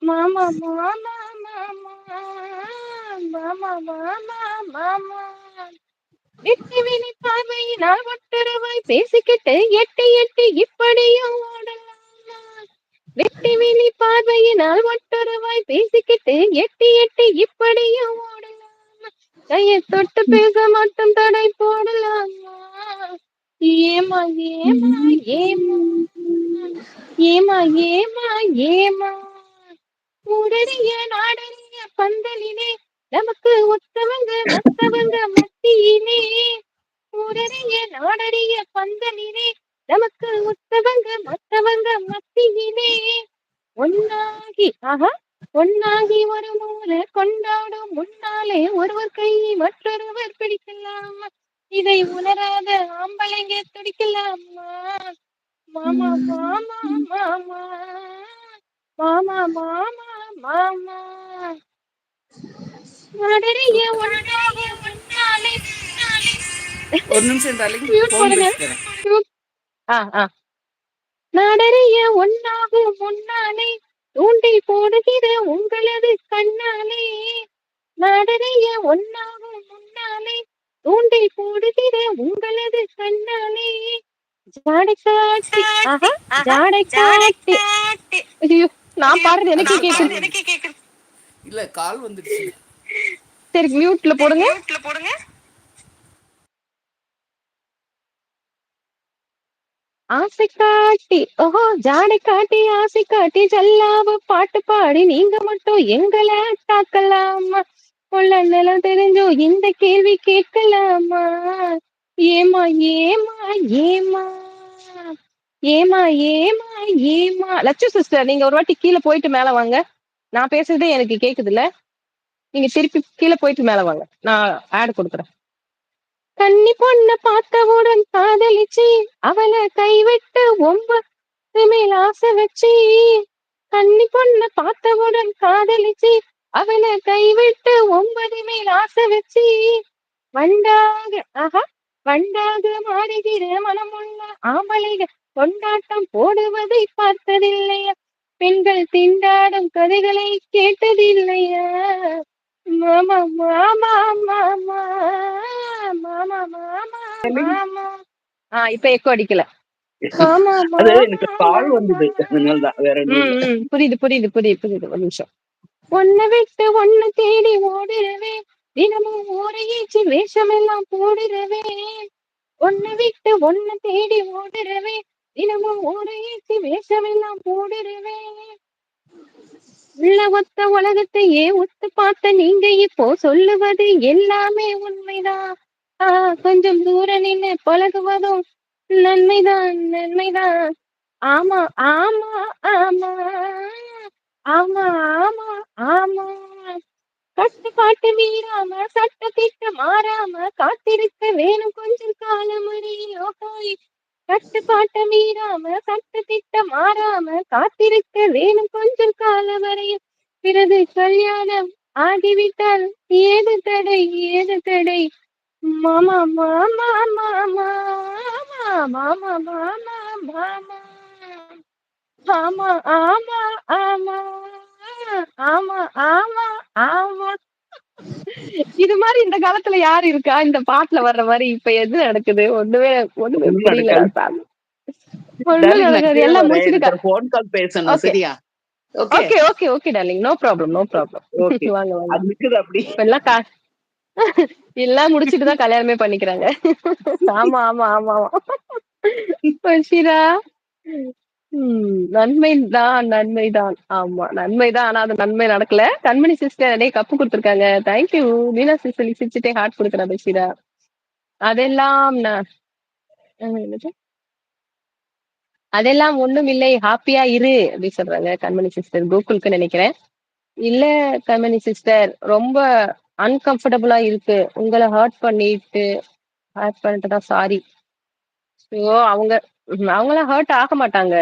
மாமா மாமா மாமா மாமா மாமா மாமா வெட்டி வெளி பார்வையினால் ஒட்டுறவாய் பேசிக்கிட்டு எட்டி எட்டி இப்படியும் ஓடலாமா? வெட்டி வெளி பார்வையினால் ஒட்டுறவாய் பேசிக்கிட்டு எட்டி எட்டி இப்படியும் ஓடலாமா? கையை தொட்டு பேச மட்டும் தடை போடலாமா? ஏமா ஏமா ஏமா ஏமா ஏமா ஏமா ஊரறிய நாடறிய பந்தலிலே நமக்கு ஒத்தவங்க மத்தவங்க மத்தியிலே ஊரறிய நாடறிய பந்தலிலே நமக்கு ஒத்தவங்க மத்தவங்க மத்தியிலே ஒன்னாகி ஒன்னாகி ஒரு மூல கொண்டாடும் முன்னாலே ஒருவர் கை மற்றொருவர் பிடிக்கலாமா? இதை உணராத ஆம்பளைங்க துடிக்கலாமா? மாமா மாமா மாமா மாமா மாமா மாமா நாடறிய ஒன்னாக முன்னாலே ஒரு நிமிஷம் டார்லிங், மியூட் போன் போடுங்க. பேசிக்கிறேன். நாடறிய ஒன்னாக முன்னாலே தூண்டி போடுகிற உங்களது கண்ணாலே நாடறிய ஒன்னாக முன்னாலே தூண்டி போடுகிற உங்களது கண்ணாலே ஜாடை காட்டி ஜாடை காட்டி. ஐயோ, நான் பாடுறது எனக்கே கேக்குது. இல்ல, கால் வந்துடுச்சு. சரி, மியூட்ல போடுங்க. ஆசை காட்டி ஜாடை காட்டி ஆசை காட்டி ஜல்லாவ பாட்டு பாடி நீங்க மட்டும் எங்களை தாக்கலாமா? கொள்ள நிலம் தெரிஞ்சோ இந்த கேள்வி கேட்கலாமா? ஏமா ஏமா ஏமா ஏமா ஏமா ஏமா. லட்சு சிஸ்டர், நீங்க ஒரு வாட்டி கீழே போயிட்டு மேல வாங்க. நான் பேசுறதே எனக்கு கேக்குது இல்ல? நீங்க திருப்பி கீழே போயிட்டு மேல வாங்க, நான் ஆட் கொடுக்குறேன். கன்னி பொண்ண பார்த்தவுடன் காதலிச்சு அவளை கைவிட்டு ஒன்பது மேல் ஆசை வச்சு. கன்னி பொண்ண பார்த்தவுடன் காதலிச்சு அவளை கைவிட்டு 9 மேல் ஆசை வச்சு. வண்டாக வண்டாக மாறுகிற மனமுள்ள ஆம்பளைகள் கொண்டாட்டம் போடுவதை பார்த்ததில்லையா? பெண்கள் திண்டாடும் கதைகளை கேட்டதில்லையா? மாமா மாமா மாமா மாமா மாமா மாமா. இப்ப எக்கோ அடிக்கல. மாமா அது மாமா எனக்கு கால் வந்தது, அதனாலதான், வேற ஒண்ணும் இல்ல. புரியுது புரியுது புரியுது புரியுது. ஒரு நிமிஷம். ஒன்ன விட்டு ஒன்னு தேடி ஓடுறவே தினமும் ஊரையேச்சு வேஷம் எல்லாம் போடுறவே. ஒன்ன விட்டு ஒன்னு தேடி ஓடுறவே தினமும் ஊரையேச்சு வேஷம் எல்லாம் போடுறவே. உள்ள ஒத்த உலகத்தையே ஒத்து பார்த்த நீங்க இப்போ சொல்லுவது எல்லாமே உண்மைதான். கொஞ்சம் தூர நின்று பழகுவதும் நன்மைதான் நன்மைதான். ஆமா ஆமா ஆமா ஆமா ஆமா ஆமா. கட்டுப்பாட்டு மீறாம சட்ட திட்ட மாறாம காத்திருக்க வேணும் கொஞ்சம் காலம் அறியோய். கட்டுப்பாட்ட மீறாம சட்ட திட்ட மாறாம காத்திருக்க வேணும் கொஞ்சம் காலம் வரையும். பிறகு கல்யாணம் ஆகிவிட்டால் ஏது தடை ஏது தடை? மாமா மாமா மாமா மாமா மாமா மாமா. ஆமா ஆமா ஆமா ஆமா ஆமா ஆமா. இது மாதிரி இந்த காலத்துல யாரு இருக்கா இந்த பாட்டுல வர்ற மாதிரி? இப்ப எது நடக்குது? ஒண்ணுமே ஒண்ணும் புரியல. நடக்காது. ஒண்ணும் டார்லிங், நான் நடக்காது, கீழே எல்லாம் வரேன், எனக்கு முடிச்சிருக்கா. ஒரு போன் கால் பேசணும். ஓகே சரியா? Okay okay okay okay darling, no problem no problem. Okay. வாங்க வாங்க. அது நிக்குது அப்படி. இப்ப எல்லாம் எல்லாம் முடிச்சிட்டுதான் கல்யாணமே பண்ணிக்கிறாங்க. ஆமா ஆமா ஆமா ஆமா. பஷீரா, நன்மைதான் நன்மைதான். ஆமா நன்மைதான், ஆனா அது நன்மை நடக்கல. கண்மணி சிஸ்டர் அடே கப்பு கொடுத்துருக்காங்க, தேங்க்யூ. மீனா சிஸ்டர் சிரிச்சுட்டே ஹார்ட் கொடுக்குறா பஷீரா. அதெல்லாம் என்னது? அதெல்லாம் ஒண்ணும் இல்லை, ஹாப்பியா இரு அப்படி சொல்றாங்க கண்மணி சிஸ்டர். கோகுலுக்கு நினைக்கிறேன். இல்ல கண்மணி சிஸ்டர், ரொம்ப அன்கம்ஃபர்டபுளா இருக்கு, உங்களை ஹர்ட் பண்ணிட்டுதான் சாரி. ஸோ அவங்களாம் ஹர்ட் ஆக மாட்டாங்க.